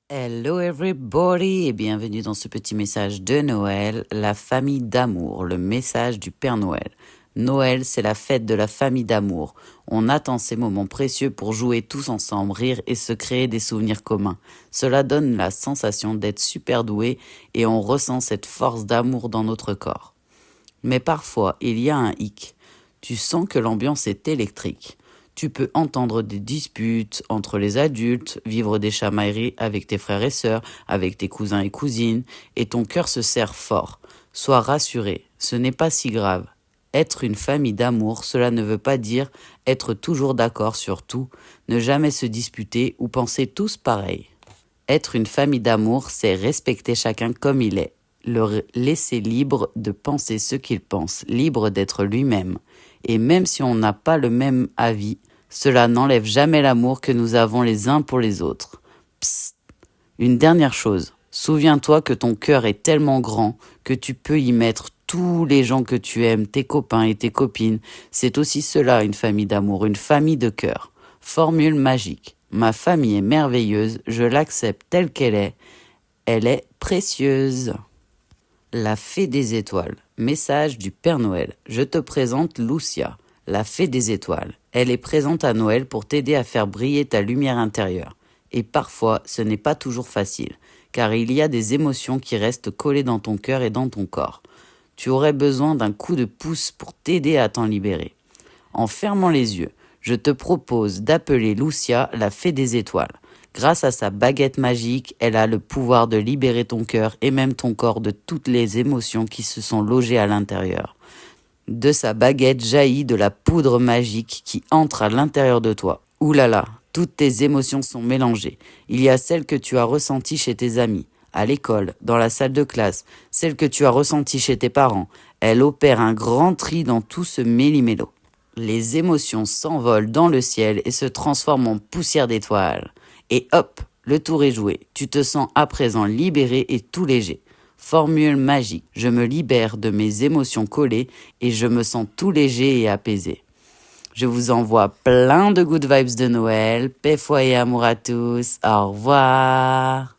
Hello everybody et bienvenue dans ce petit message de Noël, la famille d'amour, le message du Père Noël. Noël, c'est la fête de la famille d'amour. On attend ces moments précieux pour jouer tous ensemble, rire et se créer des souvenirs communs. Cela donne la sensation d'être super doué et on ressent cette force d'amour dans notre corps. Mais parfois, il y a un hic. Tu sens que l'ambiance est électrique. Tu peux entendre des disputes entre les adultes, vivre des chamailleries avec tes frères et sœurs, avec tes cousins et cousines, et ton cœur se serre fort. Sois rassuré, ce n'est pas si grave. Être une famille d'amour, cela ne veut pas dire être toujours d'accord sur tout, ne jamais se disputer ou penser tous pareil. Être une famille d'amour, c'est respecter chacun comme il est, le laisser libre de penser ce qu'il pense, libre d'être lui-même. Et même si on n'a pas le même avis, cela n'enlève jamais l'amour que nous avons les uns pour les autres. Psst, une dernière chose, souviens-toi que ton cœur est tellement grand que tu peux y mettre tous les gens que tu aimes, tes copains et tes copines. C'est aussi cela une famille d'amour, une famille de cœur. Formule magique. Ma famille est merveilleuse, je l'accepte telle qu'elle est. Elle est précieuse. La fée des étoiles. Message du Père Noël. Je te présente Lucia, la fée des étoiles. Elle est présente à Noël pour t'aider à faire briller ta lumière intérieure. Et parfois, ce n'est pas toujours facile, car il y a des émotions qui restent collées dans ton cœur et dans ton corps. Tu aurais besoin d'un coup de pouce pour t'aider à t'en libérer. En fermant les yeux, je te propose d'appeler Lucia la fée des étoiles. Grâce à sa baguette magique, elle a le pouvoir de libérer ton cœur et même ton corps de toutes les émotions qui se sont logées à l'intérieur. De sa baguette jaillit de la poudre magique qui entre à l'intérieur de toi. Ouh là là, toutes tes émotions sont mélangées. Il y a celles que tu as ressenties chez tes amis, à l'école, dans la salle de classe, celles que tu as ressenties chez tes parents. Elle opère un grand tri dans tout ce méli-mélo. Les émotions s'envolent dans le ciel et se transforment en poussière d'étoiles. Et hop, le tour est joué. Tu te sens à présent libéré et tout léger. Formule magique, je me libère de mes émotions collées et je me sens tout léger et apaisé. Je vous envoie plein de good vibes de Noël. Paix, foi et amour à tous. Au revoir.